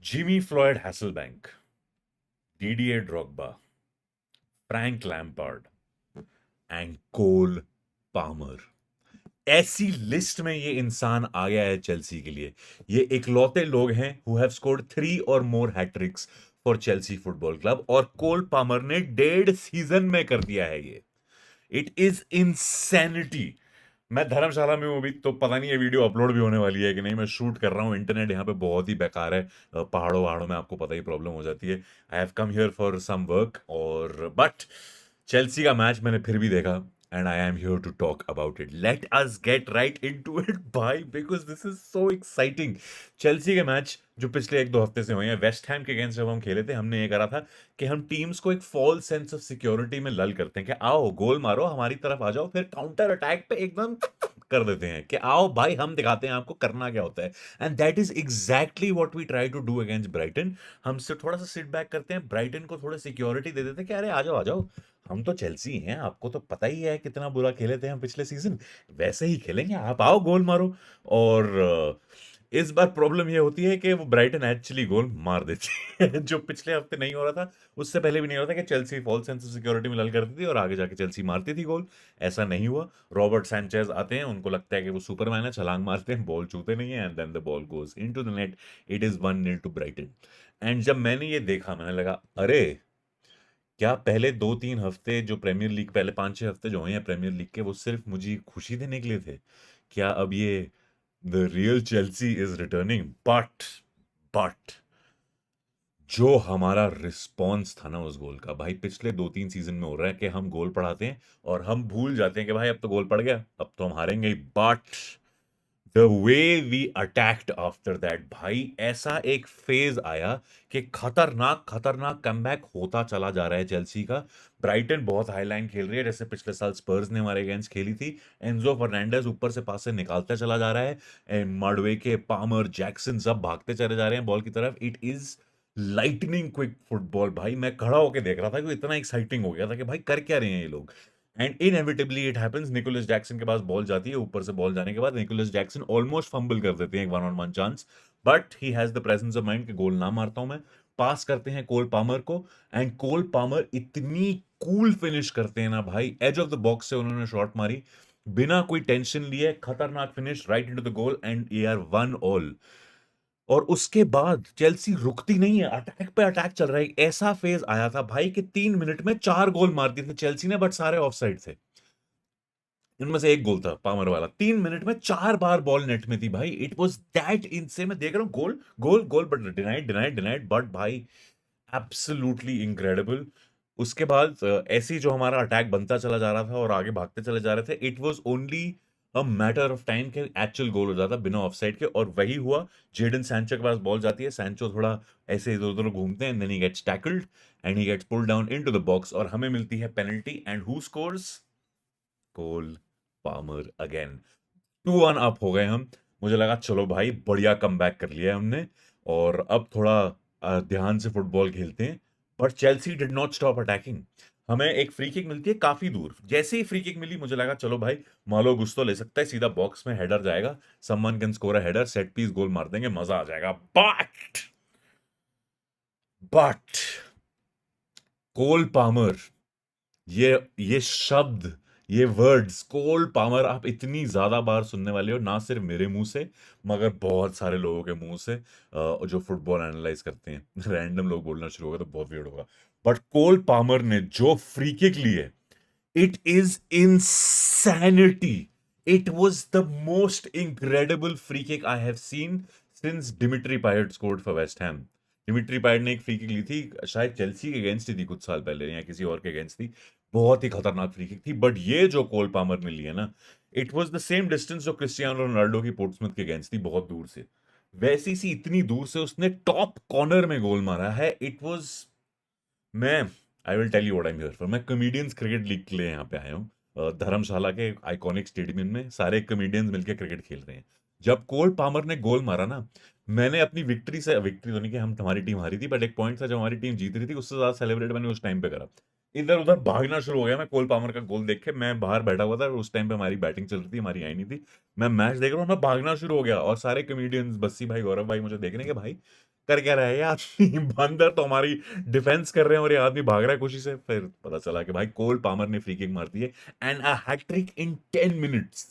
Jimmy Floyd Hasselbaink, Didier Drogba, Frank Lampard and Cole Palmer. ऐसी list में ये इंसान आ गया है चेल्सी के लिए। ये इकलौते लोग हैं हु हैव स्कोर्ड 3 और more hattricks for Chelsea football club, और कोल पामर ने 1.5 सीजन में कर दिया है ये। It is insanity. मैं धर्मशाला में हूं अभी, तो पता नहीं ये वीडियो अपलोड भी होने वाली है कि नहीं। मैं शूट कर रहा हूँ, इंटरनेट यहाँ पे बहुत ही बेकार है। पहाड़ों वहाड़ों में आपको पता ही प्रॉब्लम हो जाती है। I have come here for some work, और बट चेल्सी का मैच मैंने फिर भी देखा, and I am here to talk about it. Let us get right into it भाई, because this is so exciting. Chelsea के मैच जो पिछले 1-2 हफ्ते से हुए हैं, वेस्ट हैम के अगेंस्ट जब हम खेले थे, हमने ये करा था कि हम टीम्स को एक फॉल्स सेंस ऑफ सिक्योरिटी में लल करते हैं कि आओ गोल मारो, हमारी तरफ आ जाओ, फिर काउंटर अटैक पे एकदम कर देते हैं कि आओ भाई हम दिखाते हैं आपको करना क्या होता है। And that is exactly what we try to do against Brighton. हम सिर्फ थोड़ा सा सिट बैक करते हैं, ब्राइटन को थोड़ा सिक्योरिटी दे देते हैं कि अरे आ जाओ आ जाओ, हम तो चेल्सी हैं, आपको तो पता ही है कितना बुरा खेले थे हम पिछले सीजन, वैसे ही खेलेंगे, आप आओ गोल मारो। और इस बार प्रॉब्लम ये होती है कि वो ब्राइटन एक्चुअली गोल मार देती है जो पिछले हफ्ते नहीं हो रहा था, उससे पहले भी नहीं हो रहा था कि Chelsea false sense of security में लल करती थी और आगे जाके चेल्सी मारती थी गोल। ऐसा नहीं हुआ। रॉबर्ट सैंचेज आते हैं, उनको लगता है कि वो सुपरमैन है, छलांग मारते हैं, बॉल छूते नहीं है, and then the ball goes into the net. It is 1-0 to Brighton. And जब मैंने ये देखा, मैंने लगा अरे क्या पहले 2-3 हफ्ते जो प्रीमियर लीग, पहले 5-6 हफ्ते जो हुए हैं प्रीमियर लीग के, वो सिर्फ मुझे खुशी देने के लिए थे? क्या अब ये the real Chelsea is returning? But जो हमारा रिस्पॉन्स था ना उस गोल का, भाई पिछले 2-3 सीजन में हो रहा है कि हम गोल पढ़ाते हैं और हम भूल जाते हैं कि भाई अब तो गोल पड़ गया, अब तो हम हारेंगे ही। But the way we attacked after that, भाई ऐसा एक फेज आया कि खतरनाक खतरनाक कमबैक होता चला जा रहा है चेल्सी का। ब्राइटन बहुत हाईलाइन खेल रही है, जैसे पिछले साल स्पर्स ने हमारे अगेंस्ट खेली थी। एंजो फर्नांडेज ऊपर से पास से निकालता चला जा रहा है, मडवेके, पामर, जैक्सन सब भागते चले जा रहे हैं बॉल की तरफ। It is lightning quick football भाई। मैं खड़ा होकर देख रहा था कि इतना एक्साइटिंग हो गया था कि भाई कर क्या रहे हैं ये लोग। And inevitably it happens, Nicholas Jackson के पास बॉल जाती है, ऊपर से बॉल जाने के बाद निकोलस जैक्सन ऑलमोस्ट फंबल कर देते हैं एक 1-on-1 chance, but he has the presence of mind कि गोल ना मारता हूं मैं। पास करते हैं कोल पामर को, एंड कोल पामर इतनी कूल फिनिश करते हैं ना भाई, एज ऑफ द बॉक्स से उन्होंने शॉट मारी बिना कोई टेंशन लिए, खतरनाक finish right into the goal, and A R 1-1। और उसके बाद चेल्सी रुकती नहीं है, अटैक पे अटैक चल रहा है। एक ऐसा फेज आया था भाई कि 3 मिनट में 4 गोल मार दिए थे चेल्सी ने, बट सारे ऑफसाइड थे। इनमें से एक गोल था पामर वाला। 3 मिनट में 4 बार बॉल नेट में थी भाई। इट वाज दैट इनसे, मैं देख रहा हूँ goal goal goal, but denied denied denied, but भाई एब्सोल्युटली इनक्रेडिबल। उसके बाद ऐसे ही जो हमारा अटैक बनता चला जा रहा था और आगे भागते चले जा रहे थे, it was only a matter of time के एक्चुअल गोल हो जाता बिना ऑफसाइड के, और वही हुआ। जेडन सैंचो के पास बॉल जाती है, सैंचो थोड़ा ऐसे इधर उधर घूमते हैं, then he gets tackled and he gets pulled down into the box, और हमें मिलती है penalty. And who scores? Cole Palmer again. 2-1 up हो गए हम। मुझे लगा चलो भाई बढ़िया कमबैक कर लिया है हमने, और अब थोड़ा ध्यान से फुटबॉल खेलते हैं। But Chelsea did not stop attacking. हमें एक फ्री किक मिलती है काफी दूर, जैसे ही फ्री किक मिली मुझे लगा चलो भाई मालो गुस्तो ले सकता है, सीधा बॉक्स में हेडर जाएगा, someone can score a header, set piece goal मार देंगे, मजा आ जाएगा। बट कोल पामर, ये शब्द, ये वर्ड्स कोल पामर आप इतनी ज्यादा बार सुनने वाले हो, ना सिर्फ मेरे मुंह से मगर बहुत सारे लोगों के मुंह से, जो फुटबॉल एनालाइज करते हैं। रैंडम लोग बोलना शुरू होगा तो बहुत वियर्ड होगा। बट कोल पामर ने जो फ्री किक ली है, it is insanity. It was the most incredible free kick I have seen since Dimitri Payet scored for West Ham. Dimitri Payet ने एक फ्री किक ली थी, शायद चेल्सी के अगेंस्ट ही थी कुछ साल पहले, या किसी और के अगेंस्ट थी। बहुत ही खतरनाक फ्री किक थी। बट ये जो कोल पामर ने ली है ना, it was the same distance जो क्रिस्टियानो रोनाल्डो की पोर्ट्समouth के अगेंस्ट थी, बहुत दूर से। वैसी सी इतनी दूर से उसने टॉप कॉर्नर में गोल मारा है। इट वाज, मैं I will tell you what I am here for. मैं कॉमेडियंस क्रिकेट लीग के लिए यहाँ पे आया हूँ। धर्मशाला के आइकॉनिक स्टेडियम में सारे कॉमेडियंस मिलकर क्रिकेट खेल रहे हैं। जब कोल पामर ने गोल मारा ना, मैंने अपनी विक्ट्री से, विक्ट्री तो नहीं कि हम, हमारी टीम हारी थी, बट एक पॉइंट था जब हमारी टीम जीत रही थी, उससे ज्यादा सेलिब्रेट मैंने उस टाइम पे करा। इधर उधर भागना शुरू हो गया मैं कोल पामर का गोल देख के। मैं बाहर बैठा हुआ था, उस टाइम पे हमारी बैटिंग चल रही थी, हमारी आई नहीं थी। मैं मैच देख रहा हूँ, मैं भागना शुरू हो गया, और सारे कॉमेडियंस, बस्सी भाई, गौरव भाई मुझे देख रहे हैं कि भाई कर क्या रहा है ये आदमी? बंदर तो हमारी डिफेंस कर रहे हैं और ये आदमी भाग रहा है खुशी से। फिर पता चला कि भाई कोल पामर ने फ्री किक मार दी है and a hat trick in 10 minutes.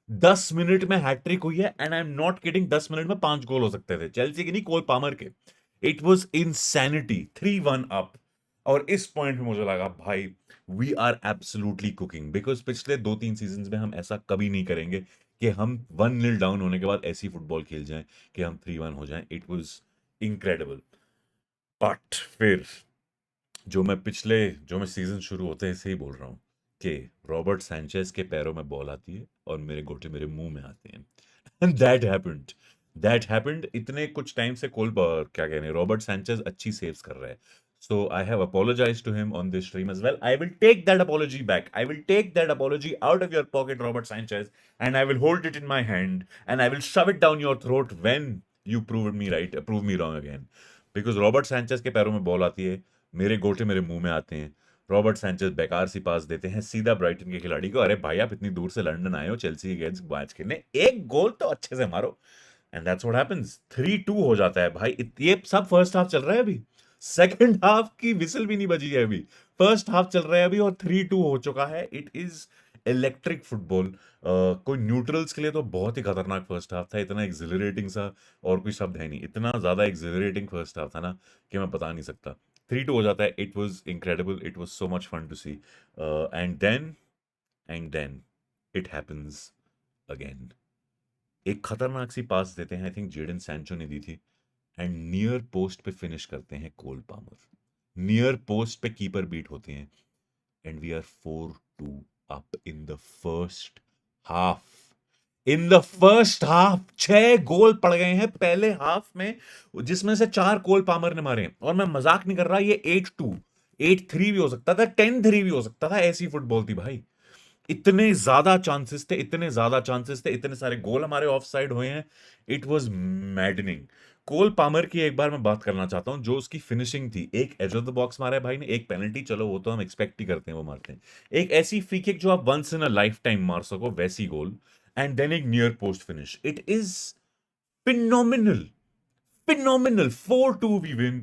10 minute में हैट्रिक हुई है and I am not kidding. 10 minute में 5 गोल हो सकते थे, चेल्सी के नहीं, कोल पामर के। It was insanity. 3-1 अप। और इस पॉइंट में मुझे लगा भाई we are absolutely cooking, because पिछले 2-3 सीजन में हम ऐसा कभी नहीं करेंगे कि हम 1-0 डाउन होने के बाद ऐसी फुटबॉल खेल जाएं कि हम 3-1 हो जाएं। It was incredible. बट फिर जो मैं सीजन शुरू होते हैं ऐसे ही बोल रहा हूँ कि रॉबर्ट सैंचेज के पैरों में बॉल आती है और मेरे गोटे मेरे मुंह में आते हैं। एंड दैट हैपेंड इतने कुछ टाइम से क्या कह रहे हैं, रॉबर्ट सैंचेज अच्छी सेव्स कर रहा है। So I have apologized to him on this stream as well. I will take that apology back. I will take that apology out of your pocket, Robert Sanchez, and I will hold it in my hand and I will shove it down your throat when you prove me right, prove me wrong again. Because Robert Sanchez के पैरों में ball आती है, मेरे गोटे मेरे मुंह में आते हैं। रॉबर्ट सैंचेज बेकार सी पास देते हैं सीधा ब्राइटन के खिलाड़ी को। अरे भाई आप इतनी दूर से लंदन आए हो चेल्सी के अगेंस्ट मैच खेलने, एक गोल तो अच्छे से मारो। And that's what happens. 3-2 हो जाता है भाई। ये सब फर्स्ट हाफ चल रहा है अभी, सेकंड हाफ की विसल भी नहीं बजी है अभी, फर्स्ट हाफ चल रहा है अभी और 3-2 हो चुका है। It is electric football. कोई न्यूट्रल्स के लिए तो बहुत ही खतरनाक फर्स्ट हाफ था, इतना एक्सिलरेटिंग सा और कोई शब्द है नहीं, इतना ज्यादा एक्सिलरेटिंग फर्स्ट हाफ था ना कि मैं बता नहीं सकता। 3-2 हो जाता है। It was incredible, it was so much fun to see. And then it happens again. एक खतरनाक सी पास देते हैं, आई थिंक जेडन सैंचो ने दी थी, एंड नियर पोस्ट पे फिनिश करते हैं कोल पामर। नियर पोस्ट पे कीपर बीट होते हैं and we are 4-2 up in the first half. In the first half 6 goal पड़ गए हैं पहले हाफ में, जिसमें से 4 कोल पामर ने मारे हैं। और मैं मजाक नहीं कर रहा, ये 8-2 8-3 भी हो सकता था, 10-3 भी हो सकता था, ऐसी फुटबॉल थी भाई। इतने ज्यादा चांसेस थे, इतने ज्यादा चांसेस थे, इतने सारे गोल हमारे ऑफ साइड हुए हैं। It was maddening. Cole Palmer की एक बार मैं बात करना चाहता हूं, जो उसकी फिनिशिंग थी। एक एज ऑफ द बॉक्स मारा है भाई ने, एक पेनल्टी, चलो वो तो हम एक्सपेक्ट ही करते हैं वो मारते हैं। एक ऐसी फ्री किक जो आप once in a lifetime मार सको, वैसी गोल। एंड देन एक near post finish. It is phenomenal, phenomenal. 4-2 we win.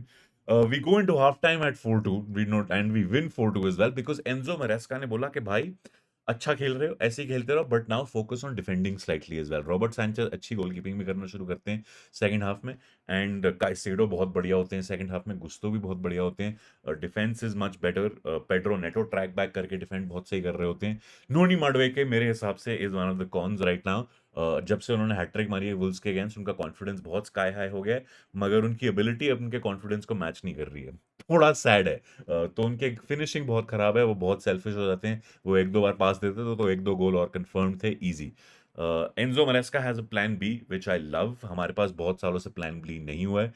We go into halftime at 4-2. We not and we win 4-2 as well because Enzo Maresca ने बोला कि भाई अच्छा खेल रहे हो, ऐसे ही खेलते रहो, but now focus on defending slightly as well. Robert Sanchez अच्छी गोलकीपिंग भी करना शुरू करते हैं सेकंड हाफ में, एंड काइसेडो बहुत बढ़िया होते हैं सेकंड हाफ में, गुस्तो भी बहुत बढ़िया होते हैं। Defence is much better. Pedro Neto track back करके डिफेंड बहुत सही कर रहे होते हैं। नोनी माडवेके मेरे हिसाब से is one of the cons right now. जब से उन्होंने हैट्रिक मारी है वुल्स के अगेंस्ट, उनका कॉन्फिडेंस बहुत स्काई हाई हो गया है, मगर उनकी एबिलिटी अब उनके कॉन्फिडेंस को मैच नहीं कर रही है, थोड़ा सैड है। तो उनके फिनिशिंग बहुत खराब है, वो बहुत सेल्फिश हो जाते हैं। वो 1-2 बार पास देते तो 1-2 गोल और कंफर्म थे easy. Enzo Maresca has a plan B which I love. हमारे पास बहुत सालों से प्लान बी नहीं हुआ है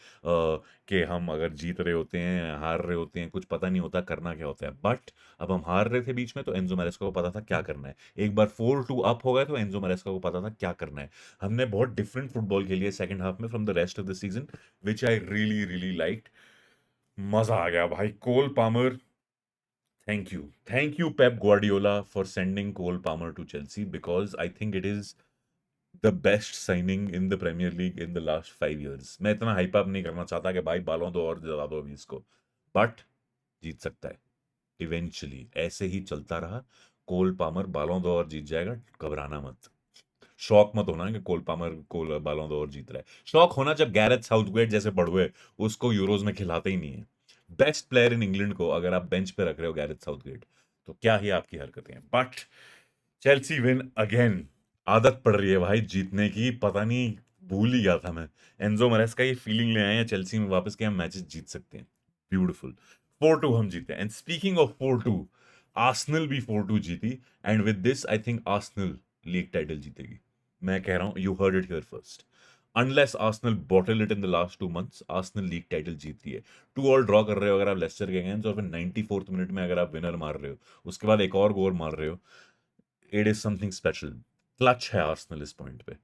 कि हम अगर जीत रहे होते हैं, हार रहे होते हैं, कुछ पता नहीं होता करना क्या होता है। बट अब हम हार रहे थे बीच में तो एंजो मरेस्का को पता था क्या करना है। एक बार 4-2 अप हो गए तो एंजो मरेस्का को पता था क्या करना है। हमने बहुत डिफरेंट फुटबॉल खेली है सेकंड हाफ में from the rest of the season, which I really really liked. मजा आ गया भाई। Cole Palmer, thank you Pep Guardiola for sending Cole Palmer to Chelsea, because I think it is the best signing in the Premier League in the last 5 years. मैं इतना hype up नहीं करना चाहता कि भाई बालों दो और जला दो अभी इसको, बट जीत सकता है इवेंचुअली। ऐसे ही चलता रहा, कोल पामर बालों दो और जीत जाएगा, घबराना मत। शौक मत होना कि कोल पामर कोल बालों दो और जीत रहा है। शौक होना जब गैरेथ साउथगेट जैसे बड़ुए उसको यूरोज में खिलाते ही नहीं है। बेस्ट प्लेयर इन इंग्लैंड को अगर आप बेंच पे रख रहे हो गैरेथ साउथगेट, तो क्या ही आपकी हरकतें हैं। But Chelsea win again. आदत पड़ रही है भाई जीतने की, पता नहीं भूल ही गया था मैं। एंजो मरेस्का ये फीलिंग ले आए हैं चेल्सी में वापस कि हम मैचेस जीत सकते हैं। ब्यूटीफुल। 4-2 हम जीते। एंड स्पीकिंग ऑफ 4-2, आर्सेनल भी 4-2 जीती, and with this I think Arsenal league title जीतेगी। मैं कह रहा हूं, you heard it here first. Unless Arsenal bottle it in the last 2 months, Arsenal league title जीतती है। 2-2 ड्रॉ कर रहे हो अगर आप लेस्टर के अगेंस्ट, और फिर 94th मिनट में अगर आप विनर मार रहे हो, उसके बाद एक और गोल मार रहे हो, it is something special. Clutch है आर्सेनल इस पॉइंट पे।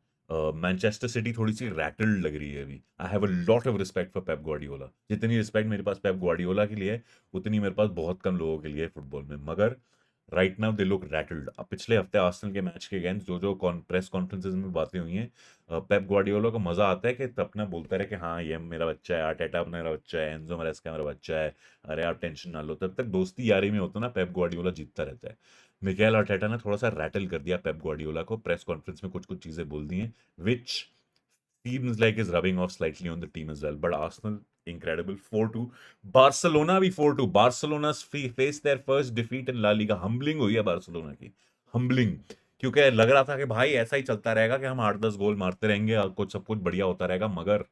मैनचेस्टर सिटी थोड़ी सी रैटल्ड लग रही है अभी। I have a lot of respect for Pep Guardiola. जितनी रिस्पेक्ट मेरे पास पेप ग्वार्डियोला के लिए है, उतनी मेरे पास बहुत कम लोगों के लिए है फुटबॉल में। मगर right now they look rattled. अब पिछले हफ्ते आर्सेनल के मैच के अगेंस्ट जो जो प्रेस कॉन्फ्रेंसेस में बातें हुई हैं, पेप ग्वार्डियोला को मजा आता है कि अपना बोलता रहे कि हाँ ये मेरा बच्चा है, आर्टेटा मेरा बच्चा है, एंजो मैरेस्का मेरा बच्चा है, अरे आप टेंशन ना लो। तब तक दोस्ती यारी में होता ना, पेप ग्वार्डियोला जीतता रहता है। मिकेल आर्टेटा ने थोड़ा सा रैटल कर दिया पेप ग्वार्डियोला को, प्रेस कॉन्फ्रेंस में कुछ कुछ चीजें बोल दी हैं, विच seems like is rubbing off slightly on the team as well. But Arsenal, incredible 4-2. Barcelona भी 4-2. Barcelona's faced their first defeat in La Liga. Humbling हुई है बार्सिलोना की, humbling, क्योंकि लग रहा था कि भाई ऐसा ही चलता रहेगा कि हम 8-10 गोल मारते रहेंगे और कुछ सब कुछ बढ़िया होता रहेगा, मगर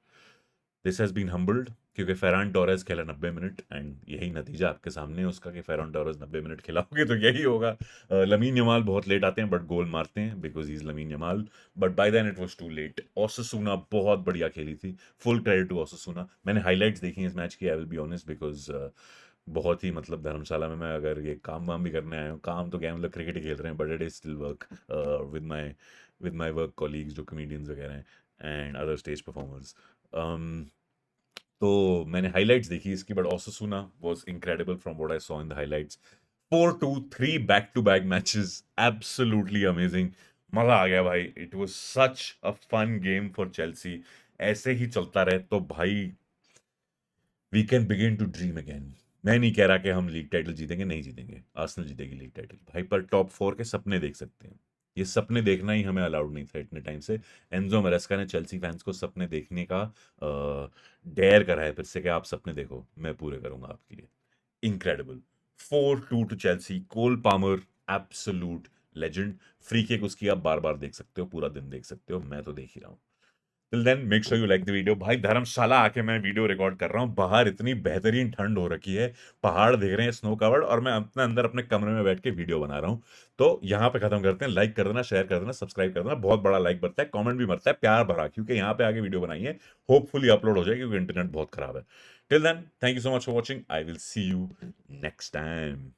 दिस हैज बीन हम्बल्ड, क्योंकि फेरान टोरेस खेला 90 मिनट, एंड यही नतीजा आपके सामने है उसका कि फेरान टोरेस 90 मिनट खिलाओगे तो यही होगा। लमीन यमाल बहुत लेट आते हैं बट गोल मारते हैं, because he is Lamine Yamal, but by then it was too late. Osasuna बहुत बढ़िया खेली थी, फुल क्रेडिट टू ओसासुना। मैंने हाईलाइट्स देखी इस मैच की, I will be honest, because बहुत ही मतलब धर्मशाला में मैं अगर ये काम वाम भी करने आया हूँ, काम तो क्या मतलब क्रिकेट ही खेल रहे हैं, but it is still work with my work colleagues जो कमेडियंस वगैरह हैं एंड अदर स्टेज परफॉर्मर्स। तो मैंने हाइलाइट्स देखी इसकी, but Osasuna was incredible from what I saw in the highlights. 4-2, 3 back to back matches, absolutely amazing. मजा आ गया भाई, it was such a fun game for Chelsea. ऐसे ही चलता रहे तो भाई we can begin to dream again. मैं नहीं कह रहा कि हम लीग टाइटल जीतेंगे, नहीं जीतेंगे, आर्सेनल जीतेगी लीग टाइटल भाई, पर टॉप 4 के सपने देख सकते हैं। ये सपने देखना ही हमें अलाउड नहीं था इतने टाइम से। एंजो मैरेस्का ने चेल्सी फैंस को सपने देखने का डेयर करा है फिर से कि आप सपने देखो, मैं पूरे करूंगा आपके लिए। Incredible 4-2 to Chelsea. Cole Palmer absolute legend. Free kick उसकी आप बार बार देख सकते हो, पूरा दिन देख सकते हो, मैं तो देख ही रहा हूँ। Till then make sure you like the video. भाई धर्मशाला आके मैं वीडियो रिकॉर्ड कर रहा हूँ, बाहर इतनी बेहतरीन ठंड हो रखी है, पहाड़ दिख रहे हैं स्नो कवर्ड, और मैं अपने अंदर अपने कमरे में बैठ के वीडियो बना रहा हूँ। तो यहाँ पे खत्म करते हैं। लाइक कर देना, शेयर कर देना, सब्सक्राइब कर देना, बहुत बड़ा लाइक बनता है, कमेंट भी बनता है प्यार भरा, क्योंकि यहाँ पे आगे वीडियो बनाई है, होपफुली अपलोड हो जाए क्योंकि इंटरनेट बहुत खराब है। Till then thank you so much for watching, I will see you next time.